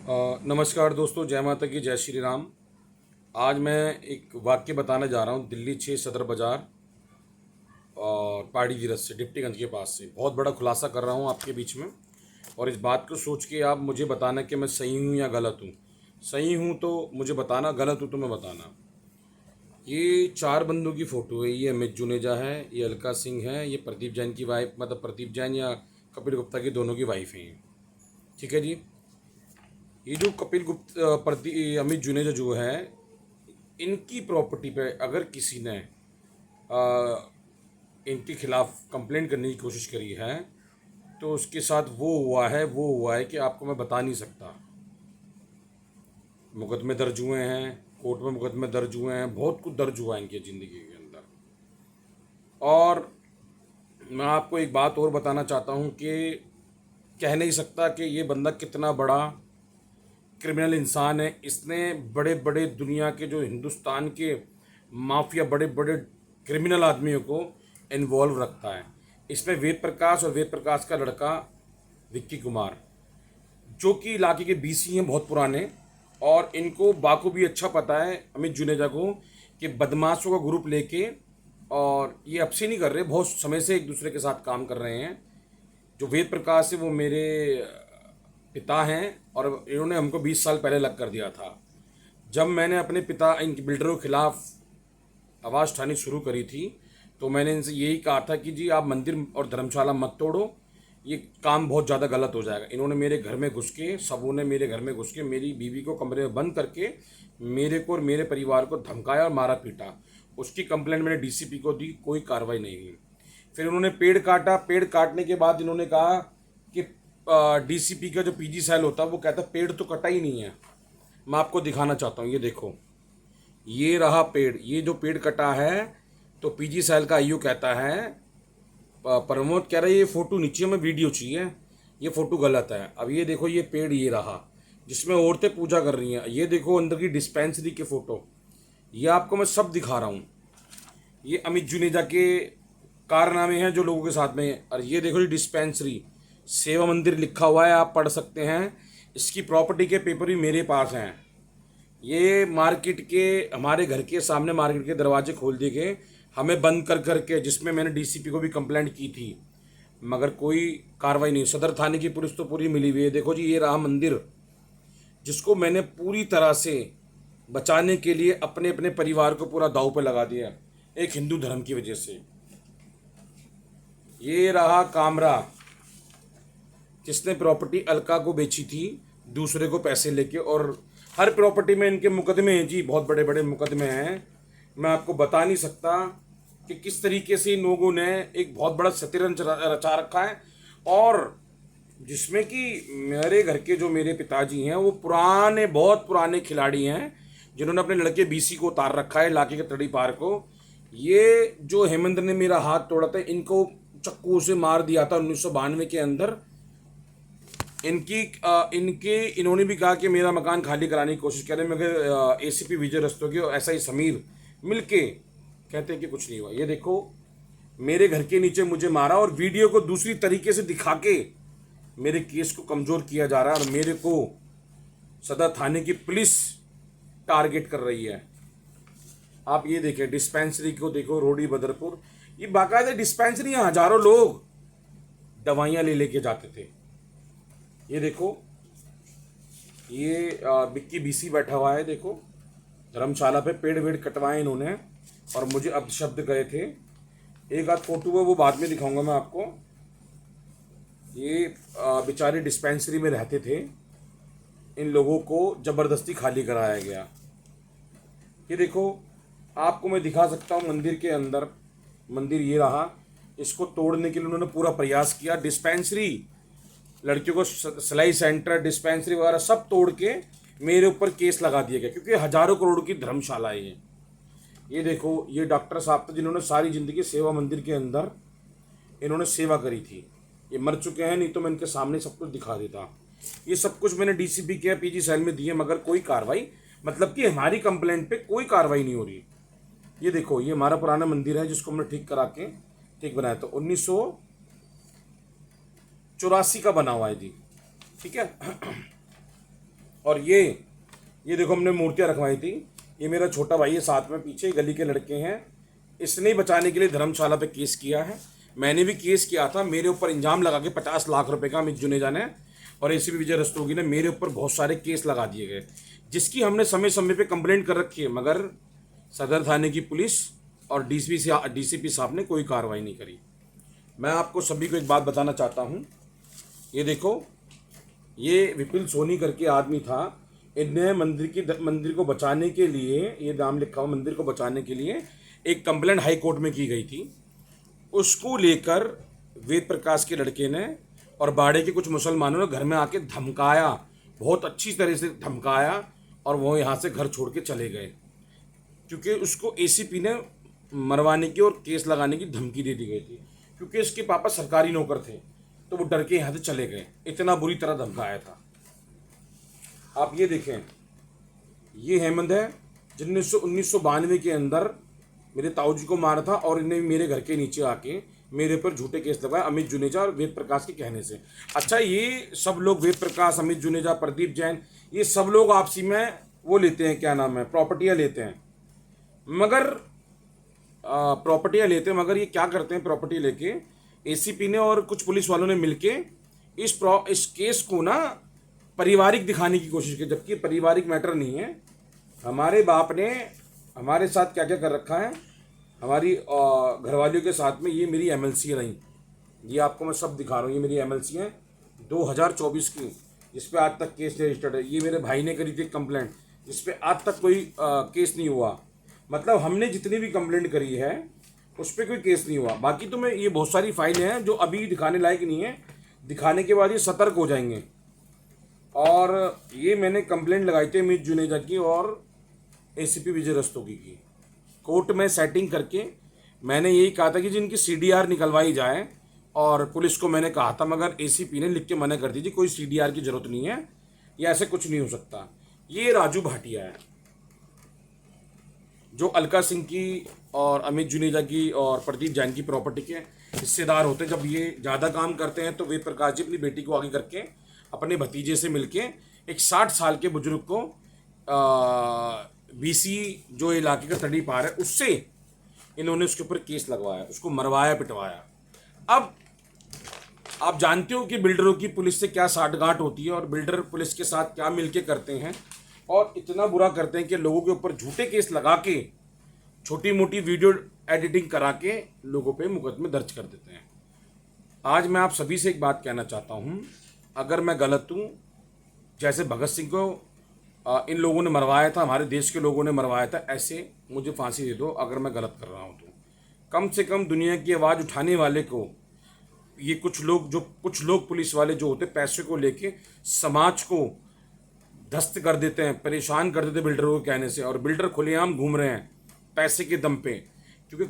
नमस्कार दोस्तों, जय माता की, जय श्री राम। आज मैं एक वाक्य बताने जा रहा हूँ दिल्ली 6 सदर बाज़ार और पहाड़ी जीरत से डिप्टीगंज के पास से। बहुत बड़ा खुलासा कर रहा हूँ आपके बीच में, और इस बात को सोच के आप मुझे बताना कि मैं सही हूँ या गलत हूँ। सही हूँ तो मुझे बताना, गलत हूँ तो मैं बताना। ये 4 बंदों की फ़ोटो है। ये अमित जुनेजा है, ये अलका सिंह है, ये प्रदीप जैन की वाइफ, मतलब प्रदीप जैन या कपिल गुप्ता की दोनों की वाइफ हैं ये। ठीक है जी। ये जो कपिल गुप्ता अमित जुनेजा जो है, इनकी प्रॉपर्टी पे अगर किसी ने इनके खिलाफ कंप्लेंट करने की कोशिश करी है तो उसके साथ वो हुआ है कि आपको मैं बता नहीं सकता। मुकदमे दर्ज हुए हैं, कोर्ट में मुकदमे दर्ज हुए हैं, बहुत कुछ दर्ज हुआ है इनकी ज़िंदगी के अंदर। और मैं आपको एक बात और बताना चाहता हूँ कि कह नहीं सकता कि ये बंदा कितना बड़ा क्रिमिनल इंसान है। इसने बड़े बड़े दुनिया के, जो हिंदुस्तान के माफिया, बड़े बड़े क्रिमिनल आदमियों को इन्वॉल्व रखता है। इसमें वेद प्रकाश और वेद प्रकाश का लड़का विक्की कुमार, जो कि इलाके के बीसी हैं बहुत पुराने, और इनको बाखूबी अच्छा पता है अमित जुनेजा को कि बदमाशों का ग्रुप लेके, और ये अब से नहीं कर रहे, बहुत समय से एक दूसरे के साथ काम कर रहे हैं। जो वेद प्रकाश है वो मेरे पिता हैं, और इन्होंने हमको 20 साल पहले अलग कर दिया था। जब मैंने अपने पिता इन बिल्डरों के खिलाफ आवाज़ उठानी शुरू करी थी तो मैंने इनसे यही कहा था कि जी आप मंदिर और धर्मशाला मत तोड़ो, ये काम बहुत ज़्यादा गलत हो जाएगा। इन्होंने मेरे घर में घुस के, सबों ने मेरे घर में घुस के मेरी बीवी को कमरे में बंद करके मेरे को और मेरे परिवार को धमकाया और मारा पीटा। उसकी कंप्लेंट मैंने डीसीपी को दी, कोई कार्रवाई नहीं हुई। फिर उन्होंने पेड़ काटा। पेड़ काटने के बाद इन्होंने कहा कि डीसीपी का जो पीजी सेल होता है वो कहता पेड़ तो कटा ही नहीं है। मैं आपको दिखाना चाहता हूँ, ये देखो, ये रहा पेड़। ये जो पेड़ कटा है तो पीजी सेल का आईओ कहता है, प्रमोद कह रहा है ये फ़ोटो नीचे में वीडियो चाहिए, ये फ़ोटो गलत है। अब ये देखो, ये पेड़ ये रहा जिसमें औरतें पूजा कर रही हैं। ये देखो अंदर की डिस्पेंसरी के फ़ोटो, ये आपको मैं सब दिखा रहा हूँ। ये अमित जुनेजा के कारनामे हैं जो लोगों के साथ में हैं। और ये देखो, ये डिस्पेंसरी सेवा मंदिर लिखा हुआ है, आप पढ़ सकते हैं। इसकी प्रॉपर्टी के पेपर भी मेरे पास हैं। ये मार्केट के, हमारे घर के सामने मार्केट के दरवाजे खोल दिए गए, हमें बंद कर करके, जिसमें मैंने डीसीपी को भी कंप्लेंट की थी, मगर कोई कार्रवाई नहीं। सदर थाने की पुलिस तो पूरी मिली हुई है। देखो जी, ये रहा मंदिर जिसको मैंने पूरी तरह से बचाने के लिए अपने अपने परिवार को पूरा दांव पे लगा दिया एक हिंदू धर्म की वजह से। ये रहा कामरा जिसने प्रॉपर्टी अलका को बेची थी दूसरे को पैसे लेके, और हर प्रॉपर्टी में इनके मुकदमे हैं जी, बहुत बड़े बड़े मुकदमे हैं। मैं आपको बता नहीं सकता कि किस तरीके से इन लोगों ने एक बहुत बड़ा शतरंज रचा रखा है। और जिसमें कि मेरे घर के जो मेरे पिताजी हैं वो पुराने, बहुत पुराने खिलाड़ी हैं, जिन्होंने अपने लड़के बीसी को उतार रखा है इलाके के तड़ी पार को। ये जो हेमंत ने मेरा हाथ तोड़ा था, इनको चक्कू से मार दिया था 1992 के अंदर। इन्होंने भी कहा कि मेरा मकान खाली कराने की कोशिश करें, मगर एसीपी विजय रस्तोगी और एसआई समीर मिलके कहते हैं कि कुछ नहीं हुआ। ये देखो, मेरे घर के नीचे मुझे मारा और वीडियो को दूसरी तरीके से दिखा के मेरे केस को कमज़ोर किया जा रहा है, और मेरे को सदर थाने की पुलिस टारगेट कर रही है। आप ये देखें, डिस्पेंसरी को देखो, रोडी बदरपुर, ये बाकायदा डिस्पेंसरी, हजारों लोग दवाइयाँ ले लेके जाते थे। ये देखो, ये बिक्की बीसी बैठा हुआ है, देखो धर्मशाला पे पेड़ वेड़ कटवाए इन्होंने और मुझे अपशब्द गए थे। एक आध फोटो है वो बाद में दिखाऊंगा मैं आपको। ये बेचारे डिस्पेंसरी में रहते थे, इन लोगों को ज़बरदस्ती खाली कराया गया। ये देखो, आपको मैं दिखा सकता हूँ मंदिर के अंदर। मंदिर ये रहा, इसको तोड़ने के लिए उन्होंने पूरा प्रयास किया। डिस्पेंसरी, लड़कियों को सिलाई सेंटर, डिस्पेंसरी वगैरह सब तोड़ के मेरे ऊपर केस लगा दिया गया, क्योंकि हजारों करोड़ की धर्मशाला है ये देखो, ये डॉक्टर साहब थे जिन्होंने सारी ज़िंदगी सेवा मंदिर के अंदर इन्होंने सेवा करी थी। ये मर चुके हैं, नहीं तो मैं इनके सामने सब कुछ दिखा देता। ये सब कुछ मैंने डीसीपी के पीजी सेल में दिए, मगर कोई कार्रवाई, मतलब कि हमारी कंप्लेंट पे कोई कार्रवाई नहीं हो रही। ये देखो, ये हमारा पुराना मंदिर है जिसको हमने ठीक करा के ठीक बनाया था, 1984 का बना हुआ है जी, ठीक है। और ये देखो हमने मूर्तियाँ रखवाई थी। ये मेरा छोटा भाई है, साथ में पीछे गली के लड़के हैं। इसने बचाने के लिए धर्मशाला पे केस किया है। मैंने भी केस किया था, मेरे ऊपर इंजाम लगा के 50 लाख रुपए का अमित जुनेजा ने और एसीपी विजय रस्तोगी ने मेरे ऊपर बहुत सारे केस लगा दिए गए, जिसकी हमने समय समय पे कंप्लेंट कर रखी है, मगर सदर थाने की पुलिस और डीसीपी साहब ने कोई कार्रवाई नहीं करी। मैं आपको सभी को एक बात बताना चाहता हूँ। ये देखो, ये विपिन सोनी करके आदमी था। इनने मंदिर को बचाने के लिए, ये नाम लिखा हुआ, मंदिर को बचाने के लिए एक कंप्लेंट हाई कोर्ट में की गई थी। उसको लेकर वेद प्रकाश के लड़के ने और बाड़े के कुछ मुसलमानों ने घर में आके धमकाया, बहुत अच्छी तरह से धमकाया, और वो यहाँ से घर छोड़ के चले गए, क्योंकि उसको एसीपी ने मरवाने की और केस लगाने की धमकी दे दी गई थी। क्योंकि उसके पापा सरकारी नौकर थे, तो वो डर के यहाँ से चले गए। इतना बुरी तरह धमकाया था। आप ये देखें, ये हेमंत है जिनने 1992 के अंदर मेरे ताऊजी को मारा था, और इन्हें मेरे घर के नीचे आके मेरे पर झूठे केस लगाए अमित जुनेजा और वेद प्रकाश के कहने से। अच्छा, ये सब लोग, वेद प्रकाश, अमित जुनेजा, प्रदीप जैन, ये सब लोग आपसी में वो लेते हैं, क्या नाम है, प्रॉपर्टियाँ लेते हैं। मगर मगर ये क्या करते हैं, प्रॉपर्टी लेके एसीपी ने और कुछ पुलिस वालों ने मिलके इस केस को ना पारिवारिक दिखाने की कोशिश की, जबकि पारिवारिक मैटर नहीं है। हमारे बाप ने हमारे साथ क्या क्या कर रखा है, हमारी घरवालियों के साथ में। ये मेरी एमएलसी रही, ये आपको मैं सब दिखा रहा हूँ। ये मेरी एमएलसी है 2024 की, जिस पे आज तक केस रजिस्टर्ड है। ये मेरे भाई ने करी थी कंप्लेंट, जिस पे आज तक कोई केस नहीं हुआ। मतलब हमने जितनी भी कंप्लेंट करी है उस पर कोई केस नहीं हुआ। बाकी तो मैं, ये बहुत सारी फाइलें हैं जो अभी दिखाने लायक नहीं है, दिखाने के बाद ये सतर्क हो जाएंगे। और ये मैंने कंप्लेंट लगाई थी अमित जुनेजा की और एसीपी विजय रस्तोगी की। कोर्ट में सेटिंग करके मैंने यही कहा था कि जिनकी सीडीआर निकलवाई जाए, और पुलिस को मैंने कहा था, मगर एसीपी ने लिख के मना कर दी थी, कोई सीडीआर की जरूरत नहीं है, या ऐसे कुछ नहीं हो सकता। ये राजू भाटिया है जो अलका सिंह की और अमित जुनेजा की और प्रदीप जैन की प्रॉपर्टी के हिस्सेदार होते। जब ये ज़्यादा काम करते हैं तो वेद प्रकाश जी अपनी बेटी को आगे करके अपने भतीजे से मिलके एक 60 साल के बुजुर्ग को बीसी जो इलाके का तड़ी पार है, उससे इन्होंने उसके ऊपर केस लगवाया, उसको मरवाया पिटवाया। अब आप जानते हो कि बिल्डरों की पुलिस से क्या साठगांठ होती है, और बिल्डर पुलिस के साथ क्या मिलके करते हैं, और इतना बुरा करते हैं कि लोगों के ऊपर झूठे केस लगा के, छोटी मोटी वीडियो एडिटिंग करा के लोगों पे मुकदमे दर्ज कर देते हैं। आज मैं आप सभी से एक बात कहना चाहता हूँ, अगर मैं गलत हूँ, जैसे भगत सिंह को इन लोगों ने मरवाया था, हमारे देश के लोगों ने मरवाया था, ऐसे मुझे फांसी दे दो अगर मैं गलत कर रहा हूँ तो। कम से कम दुनिया की आवाज़ उठाने वाले को, ये कुछ लोग पुलिस वाले जो होते पैसे को लेके समाज को ध्वस्त कर देते हैं, परेशान कर देते बिल्डरों के कहने से, और बिल्डर खुलेआम घूम रहे हैं पैसे के दम पे। क्योंकि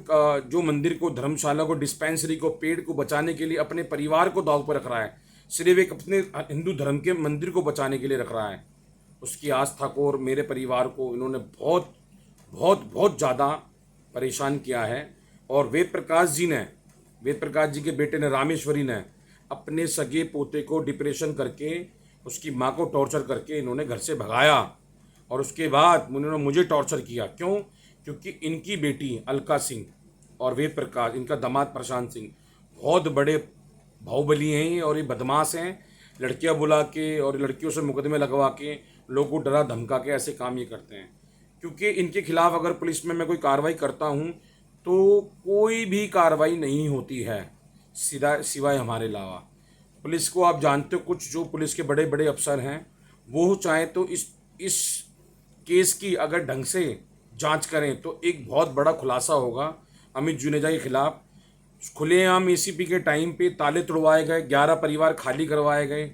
जो मंदिर को, धर्मशाला को, डिस्पेंसरी को, पेड़ को बचाने के लिए अपने परिवार को दांव पर रख रहा है, सिर्फ एक अपने हिंदू धर्म के मंदिर को बचाने के लिए रख रहा है, उसकी आस्था को और मेरे परिवार को इन्होंने बहुत बहुत बहुत ज़्यादा परेशान किया है। और वेद प्रकाश जी के बेटे ने, रामेश्वरी ने, अपने सगे पोते को डिप्रेशन करके, उसकी माँ को टॉर्चर करके इन्होंने घर से भगाया, और उसके बाद उन्होंने मुझे टॉर्चर किया। क्यों? क्योंकि इनकी बेटी अलका सिंह और वेद प्रकाश, इनका दामाद प्रशांत सिंह बहुत बड़े बाहुबली हैं, और ये बदमाश हैं। लड़कियां बुला के और लड़कियों से मुकदमे लगवा के लोगों को डरा धमका के ऐसे काम ये करते हैं। क्योंकि इनके खिलाफ अगर पुलिस में मैं कोई कार्रवाई करता हूँ तो कोई भी कार्रवाई नहीं होती है, सिवाय हमारे अलावा। पुलिस को आप जानते हो, कुछ जो पुलिस के बड़े बड़े अफसर हैं वो चाहे तो इस केस की अगर ढंग से जांच करें तो एक बहुत बड़ा खुलासा होगा अमित जुनेजा के खिलाफ। खुलेआम एसीपी के टाइम पे ताले तोड़वाए गए, 11 परिवार खाली करवाए गए,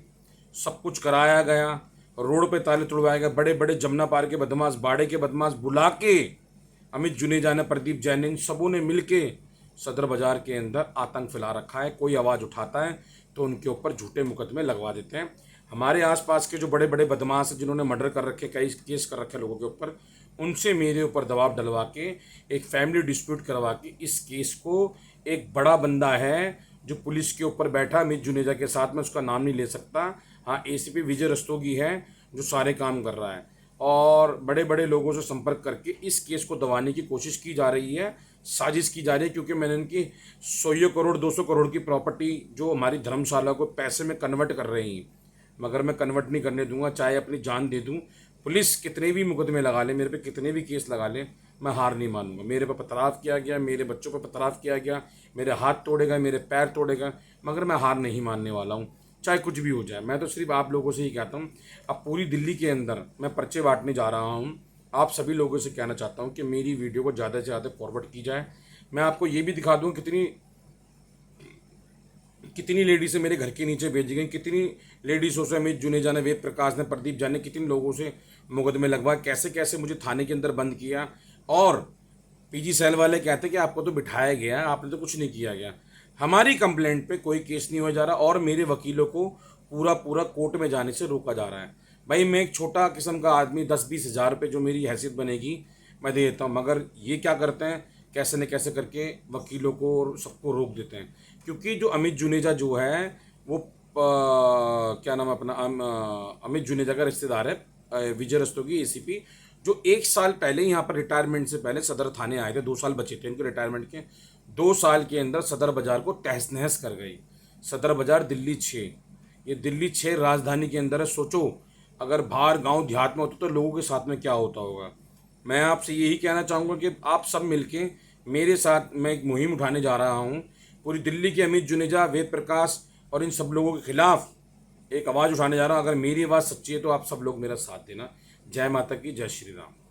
सब कुछ कराया गया, रोड पे ताले तोड़वाए गए। बड़े बड़े जमुना पार के बदमाश, बाड़े के बदमाश बुला के अमित जुनेजा ने, प्रदीप जैन ने, सबों ने मिलके सदर बाजार के अंदर आतंक फैला रखा है। कोई आवाज़ उठाता है तो उनके ऊपर झूठे मुकदमे लगवा देते हैं। हमारे आसपास के जो बड़े बड़े बदमाश हैं जिन्होंने मर्डर कर रखे, कई केस कर रखे लोगों के ऊपर, उनसे मेरे ऊपर दबाव डलवा के एक फैमिली डिस्प्यूट करवा के इस केस को, एक बड़ा बंदा है जो पुलिस के ऊपर बैठा अमित जुनेजा के साथ में, उसका नाम नहीं ले सकता, हाँ एसीपी विजय रस्तोगी है, जो सारे काम कर रहा है, और बड़े बड़े लोगों से संपर्क करके इस केस को दबाने की कोशिश की जा रही है, साजिश की जा रही है, क्योंकि मैंने इनकी 100 करोड़ 200 करोड़ की प्रॉपर्टी जो हमारी धर्मशाला को पैसे में कन्वर्ट कर रही हैं, मगर मैं कन्वर्ट नहीं करने दूंगा, चाहे अपनी जान दे दूं, पुलिस कितने भी मुकदमे लगा ले, मेरे पे कितने भी केस लगा ले, मैं हार नहीं मानूंगा। मेरे पे पथराव किया गया, मेरे बच्चों पे पथराव किया गया, मेरे हाथ तोड़ेगा, मेरे पैर तोड़ेगा, मगर मैं हार नहीं मानने वाला हूँ, चाहे कुछ भी हो जाए। मैं तो सिर्फ आप लोगों से ही कहता हूँ, अब पूरी दिल्ली के अंदर मैं पर्चे बांटने जा रहा हूँ, आप सभी लोगों से कहना चाहता हूँ कि मेरी वीडियो को ज़्यादा से ज़्यादा फॉरवर्ड की जाए। मैं आपको ये भी दिखा दूँ कितनी कितनी लेडीज़ें मेरे घर के नीचे भेजी गई, कितनी लेडीज़ों से अमित जुनेजा ने, वेद प्रकाश ने, प्रदीप जैन ने, कितने लोगों से मुकदमे लगवा, कैसे कैसे मुझे थाने के अंदर बंद किया। और पीजी सेल वाले कहते कि आपको तो बिठाया गया, आपने तो कुछ नहीं किया गया। हमारी कंप्लेंट पे कोई केस नहीं हो जा रहा और मेरे वकीलों को पूरा पूरा कोर्ट में जाने से रोका जा रहा है। भाई मैं एक छोटा किस्म का आदमी, 10-20 हज़ार रुपये जो मेरी हैसियत बनेगी मैं दे देता हूँ, मगर ये क्या करते हैं, कैसे न कैसे करके वकीलों को और सबको रोक देते हैं। क्योंकि जो अमित जुनेजा जो है वो क्या नाम है अपना, अमित जुनेजा का रिश्तेदार है, विजय रस्तोगी एसीपी, जो 1 साल पहले यहाँ पर रिटायरमेंट से पहले सदर थाने आए थे। 2 साल बचे थे उनके रिटायरमेंट के, 2 साल के अंदर सदर बाजार को तहस नहस कर गई। सदर बाजार दिल्ली 6, ये दिल्ली 6 राजधानी के अंदर है। सोचो अगर बाहर गांव देहात में होता तो लोगों के साथ में क्या होता होगा। मैं आपसे यही कहना चाहूँगा कि आप सब मिलके मेरे साथ, मैं एक मुहिम उठाने जा रहा हूँ, पूरी दिल्ली के अमित जुनेजा, वेद प्रकाश और इन सब लोगों के खिलाफ एक आवाज़ उठाने जा रहा हूँ। अगर मेरी आवाज़ सच्ची है तो आप सब लोग मेरा साथ देना। जय माता की, जय श्री राम।